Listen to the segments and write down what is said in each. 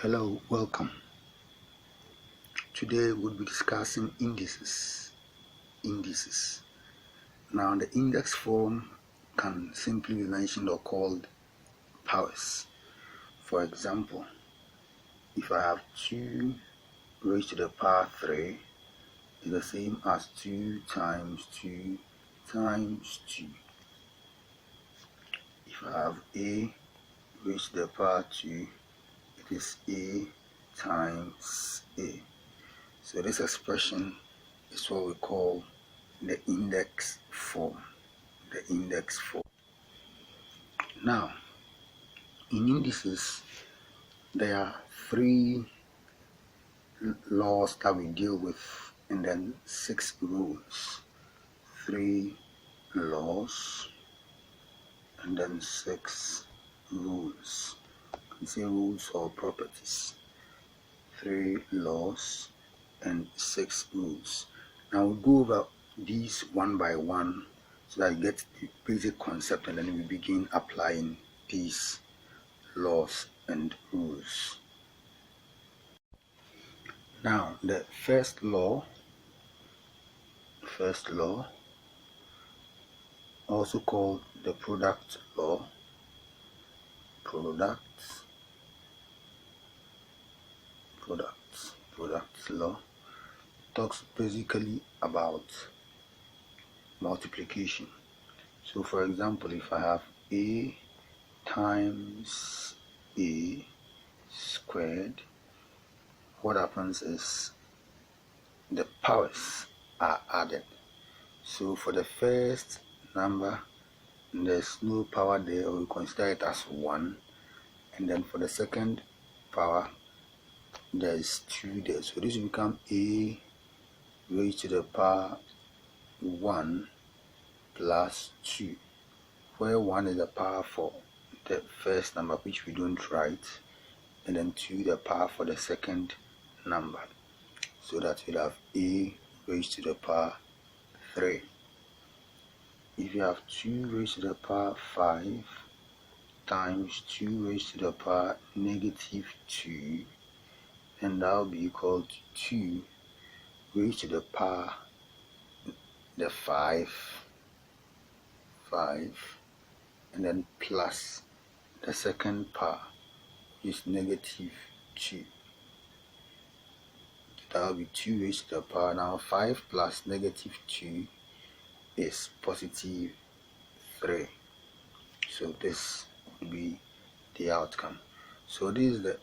Hello, welcome. Today we'll be discussing indices. Now the index form can simply be mentioned or called powers. For example, if I have 2 raised to the power 3, is the same as 2 times 2 times 2. If I have a raised to the power 2, it is a times a. So this expression is what we call the index form. Now, in indices, there are 3 laws that we deal with, and then 6 rules. 3 laws, and then 6 rules. You say rules or properties. 3 laws and 6 rules. Now we'll go over these one by one so that you get the basic concept, and then we begin applying these laws and rules. Now the first law, also called the product law, talks basically about multiplication. So for example, if I have a times a squared, what happens is the powers are added. So for the first number, there's no power there, or we consider it as 1, and then for the second power there is 2 there. So this will become a raised to the power 1 plus 2, where 1 is the power for the first number, which we don't write, and then 2 the power for the second number, so that we'll have a raised to the power 3. If you have 2 raised to the power 5 times 2 raised to the power negative 2, then that will be equal to 2 raised to the power the 5, and then plus the second power, which is negative 2. That will be 2 raised to the power. Now 5 plus negative 2 is positive 3. So this will be the outcome. So this is the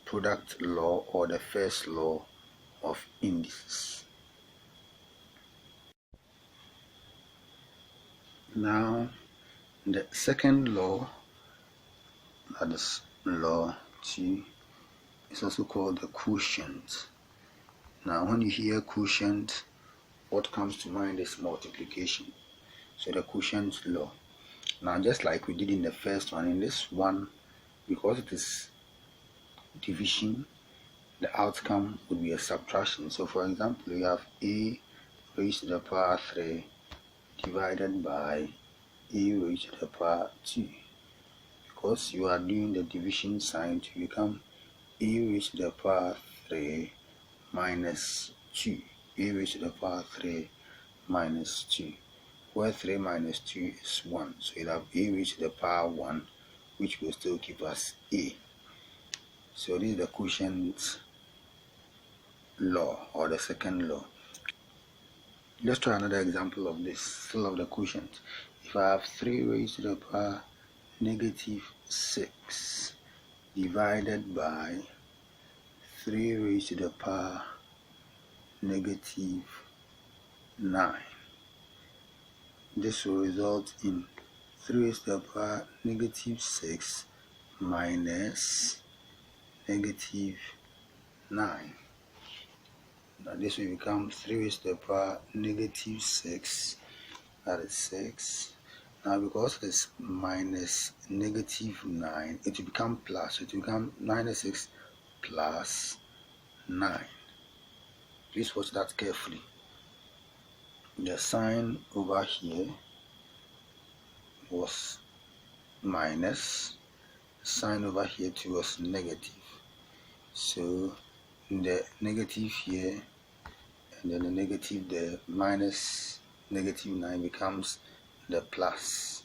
product law, or the first law of indices. Now the second law, that is law 2, is also called the quotient. Now when you hear quotient, what comes to mind is multiplication. So the quotient law. Now just like we did in the first one, in this one, because it is division, the outcome would be a subtraction. So for example, you have a raised to the power 3 divided by a raised to the power 2. Because you are doing the division sign, to become a raised to the power 3 minus 2. A raised to the power 3 minus 2, where 3 minus 2 is 1. So you'll have a raised to the power 1, which will still give us a. So this is the quotient law, or the second law. Let's try another example of this, still of the quotient. If I have 3 raised to the power negative 6 divided by 3 raised to the power negative 9, this will result in 3 raised to the power negative 6 minus negative 9. Now this will become 3 raised to the power negative 6, that is 6. Now because it's minus negative 9, it will become plus. It will become minus 6 plus 9. Please watch that carefully. The sign over here was minus, sign over here too was negative. So the negative here and then the negative there, minus negative 9 becomes the plus.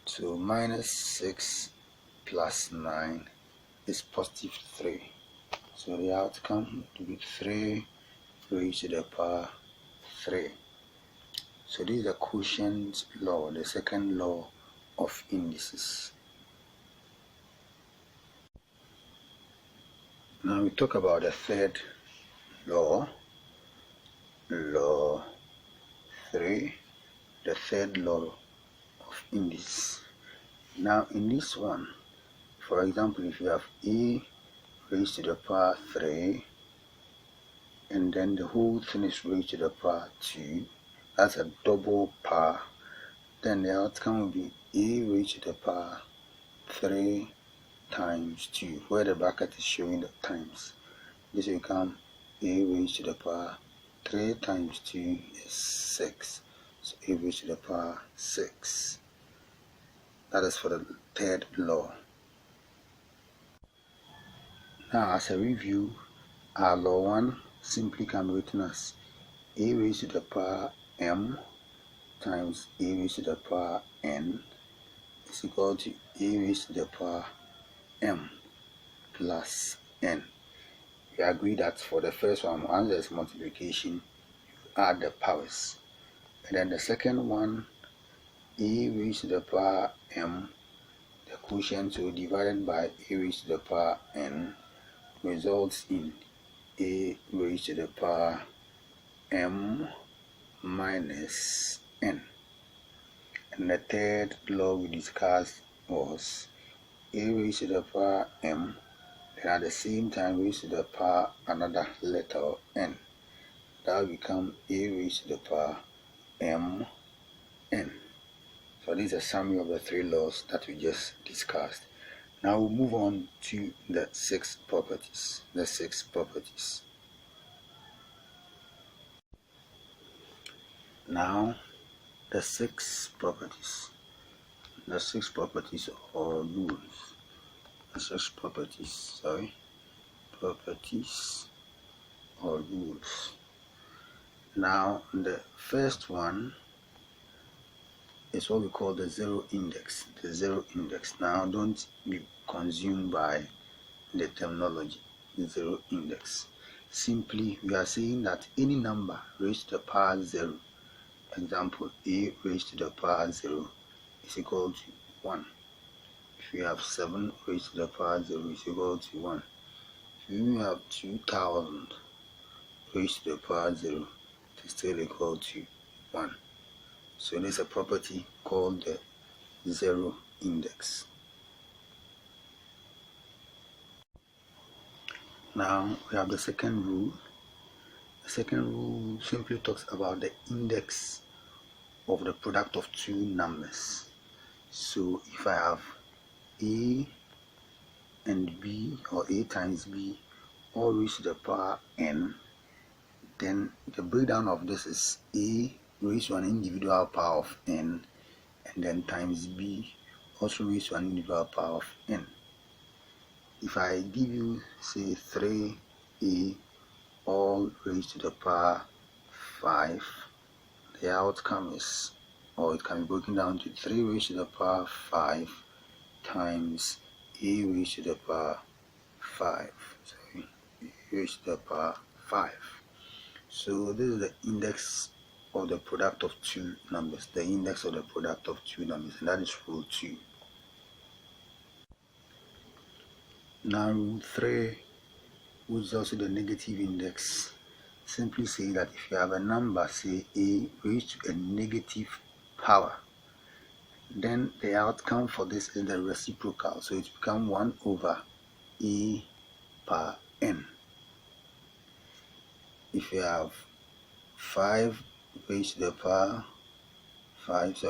So minus 6 plus 9 is positive 3. So the outcome to be 3 raised to the power 3. So this is the Kushon law, the second law of indices. Now we talk about the third law, law 3, the third law of indices. Now in this one, for example, if you have a raised to the power 3 and then the whole thing is raised to the power 2, that's a double power, then the outcome will be a raised to the power 3 times 2, where the bracket is showing the times. This will become a raised to the power 3 times 2 is 6. So a raised to the power 6. That is for the third law. Now as a review, our law 1 simply can be written as a raised to the power m times a raised to the power n is equal to a raised to the power m plus n. We agree that for the first one, once there's multiplication, you add the powers. And then the second one, a raised to the power m, the quotient, so divided by a raised to the power n, results in a raised to the power m minus n. And the third law we discussed was a raised to the power m, then at the same time raised to the power another letter n. That will become a raised to the power m n. So this is a summary of the three laws that we just discussed. Now we'll move on to the 6 properties. The 6 properties. Now the 6 properties. The 6 properties or rules. The 6 properties, properties or rules. Now the first one is what we call the zero index. The zero index. Now don't be consumed by the terminology, the zero index. Simply we are saying that any number raised to the power 0, example a raised to the power 0 is equal to 1. If you have 7 raised to the power 0 is equal to 1. If you have 2000 raised to the power 0, it is still equal to 1. So there's a property called the zero index. Now we have the second rule. The second rule simply talks about the index of the product of two numbers. So if I have a and b, or a times b, all raised to the power n, then the breakdown of this is a raised to an individual power of n, and then times b also raised to an individual power of n. If I give you say 3a all raised to the power 5, the outcome is, or it can be broken down to 3 raised to the power 5 times a raised to the power 5. Sorry, a raised to the power 5. So this is the index of the product of two numbers, the index of the product of two numbers, and that is rule 2. Now rule 3, which is also the negative index, simply say that if you have a number, say a raised to a negative power, then the outcome for this is the reciprocal, so it's become 1 over a power n. If you have 5 raised to the power 5,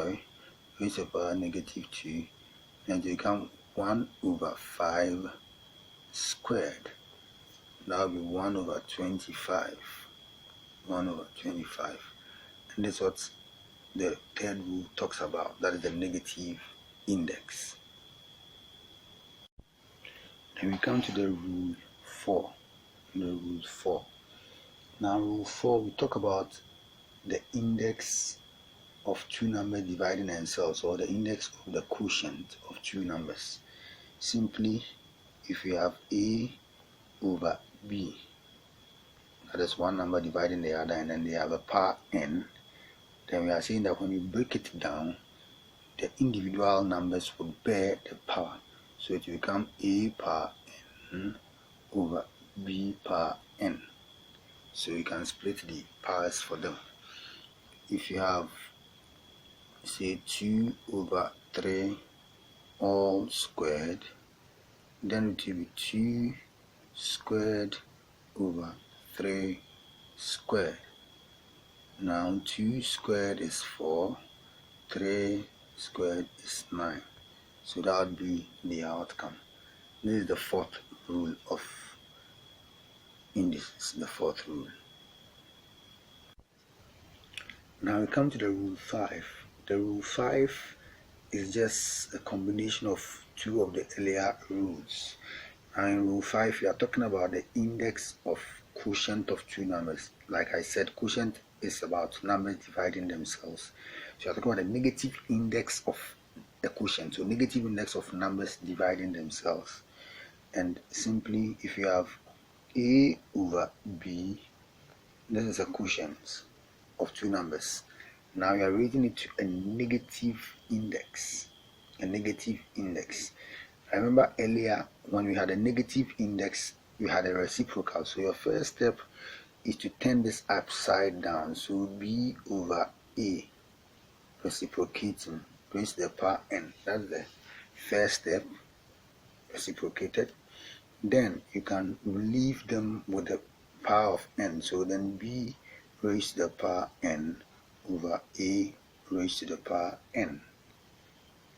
raised to the power negative 2, then it become 1 over 5 squared. That will be 1 over 25. 1 over 25. And that's what the third rule talks about. That is the negative index. Then we come to the rule 4. Rule 4. Now rule 4, we talk about the index of two numbers dividing themselves, or the index of the quotient of two numbers. Simply, if you have a over b, that is one number dividing the other, and then they have a power n, then we are saying that when you break it down, the individual numbers will bear the power. So it will become a power n over b power n. So you can split the powers for them. If you have, say, 2 over 3 all squared, then it will be 2 squared over 3 squared. Now 2 squared is 4, 3 squared is 9. So that would be the outcome. This is the fourth rule of indices, the fourth rule. Now we come to the rule 5. The rule 5 is just a combination of two of the earlier rules. Now in rule 5, we are talking about the index of quotient of two numbers. Like I said, quotient is about numbers dividing themselves. So we are talking about the negative index of a quotient, so negative index of numbers dividing themselves. And simply, if you have a over b, this is a quotient of two numbers. Now you are raising it to a negative index. A negative index. I remember earlier when we had a negative index, we had a reciprocal. So your first step is to turn this upside down. So b over a reciprocating, raised to the power n. That's the first step, reciprocated. Then you can relieve them with the power of n. So then b raised to the power n over a raised to the power n.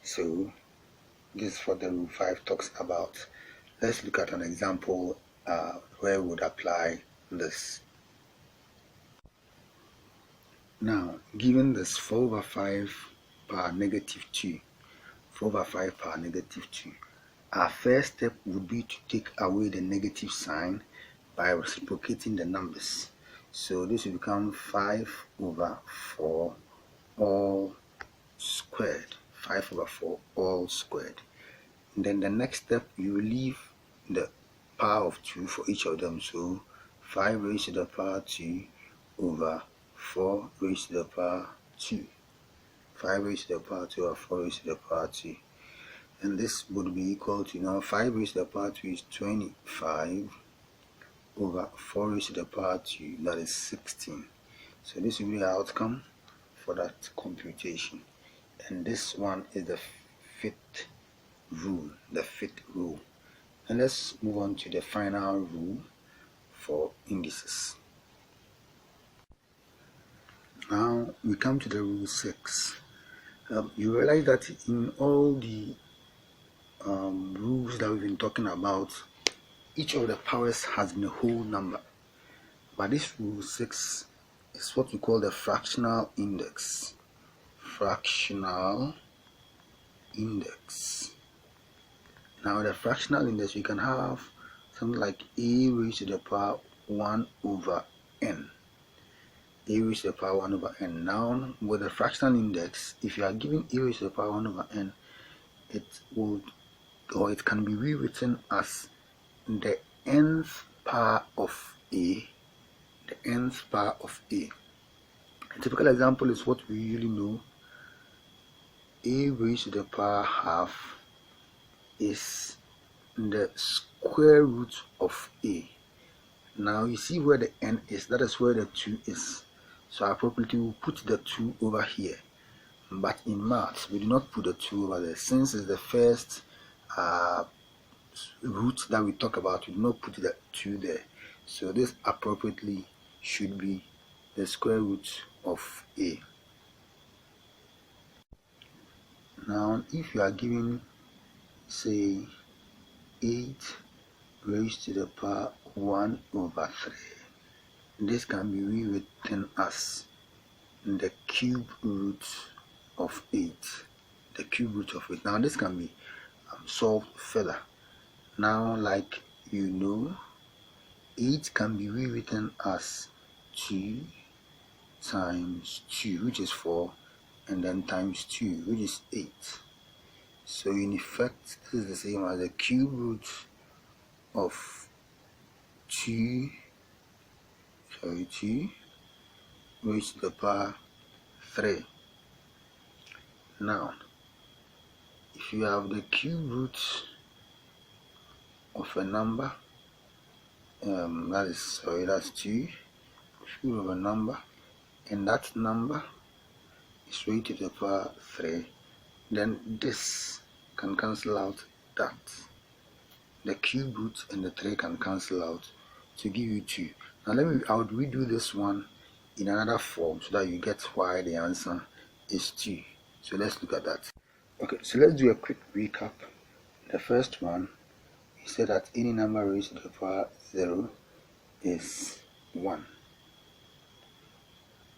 So this is what the rule 5 talks about. Let's look at an example where we would apply this. Now, given this 4 over 5 power negative 2, 4 over 5 power negative 2, our first step would be to take away the negative sign by reciprocating the numbers. So this will become 5 over 4 all squared. 5 over 4 all squared. And then the next step, you leave the power of 2 for each of them. So 5 raised to the power 2 over 4 raised to the power 2. 5 raised to the power 2 over 4 raised to the power 2. And this would be equal to, now 5 raised to the power 2 is 25 over 4 raised to the power 2, that is 16. So this will be the outcome for that computation. And this one is the fifth rule, And let's move on to the final rule for indices. Now we come to the rule 6. You realize that in all the rules that we've been talking about, each of the powers has been a whole number. But this rule 6 is what we call the fractional index. Fractional index. Now the fractional index, you can have something like a raised to the power 1 over n. A raised to the power 1 over n. Now with the fractional index, if you are given a raised to the power 1 over n, it can be rewritten as the nth power of a. The nth power of a. A typical example is what we usually know. A raised to the power half is the square root of a. Now you see where the n is, that is where the 2 is. So appropriately we'll put the 2 over here. But in maths, we do not put the 2 over there. Since it's the first root that we talk about, we do not put the 2 there. So this appropriately should be the square root of a. Now if you are given, say, 8 raised to the power 1 over 3, this can be rewritten as the cube root of 8. The cube root of 8. Now this can be solved further. Now, like you know, 8 can be rewritten as 2 times 2, which is 4, and then times 2, which is 8. So in effect, this is the same as the cube root of 2 raised to the power 3. Now, if you have the cube root of a number, that's 2, cube of a number, and that number is raised to the power 3, then this can cancel out that. The cube root and the 3 can cancel out to give you 2. Now I would redo this one in another form so that you get why the answer is 2. So let's look at that. Okay, so let's do a quick recap. The first one, we said that any number raised to the power 0 is 1.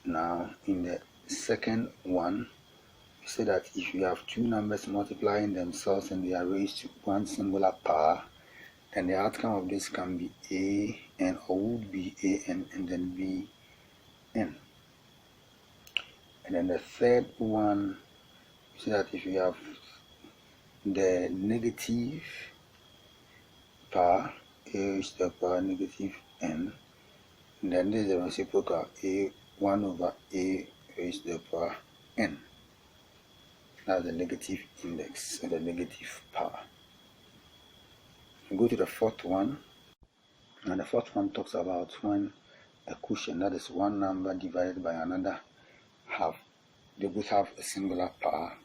Now in the second one, we said that if you have two numbers multiplying themselves and they are raised to one singular power, then the outcome of this can be a n, or would be a n and then b n. And then the third one, we say that if you have the negative power, a raised to the power negative n, then this is the reciprocal, a 1 over a raised to the power n. That's the negative index, or the negative power. We go to the fourth one, and the fourth one talks about when a quotient, that is one number divided by another, they both have a singular power.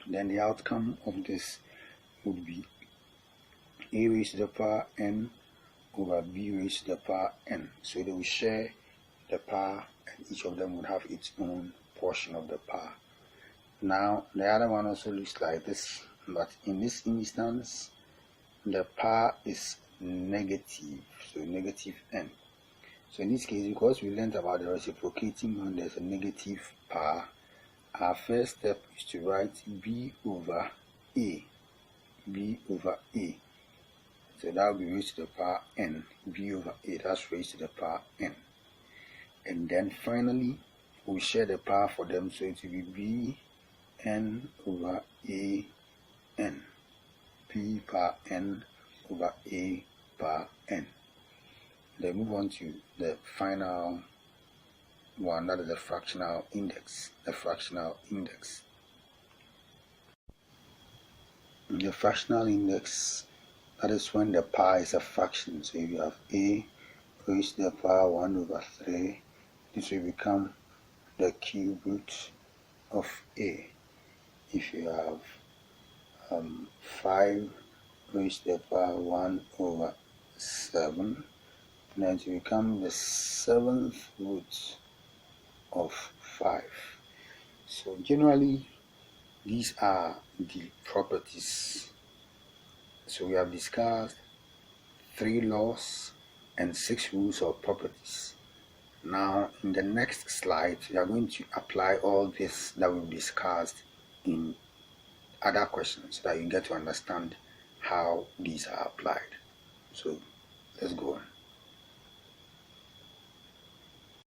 Then the outcome of this would be a raised to the power n over b raised to the power n. So they will share the power, and each of them would have its own portion of the power. Now the other one also looks like this, but in this instance the power is negative, so negative n. So in this case, because we learned about the reciprocating when there's a negative power, our first step is to write b over a. So that will be raised to the power n. b over a, that's raised to the power n. And then finally we share the power for them, so it will be b n over a n, p power n over a power n. Then move on to the final one, that is the fractional index. The fractional index, that is when the power is a fraction. So if you have a raised to the power 1 over 3, this will become the cube root of a. If you have 5 raised to the power 1 over 7, then it will become the 7th root of 5. So generally, these are the properties. So we have discussed 3 laws and 6 rules of properties. Now in the next slide, we are going to apply all this that we've discussed in other questions so that you get to understand how these are applied. So let's go on.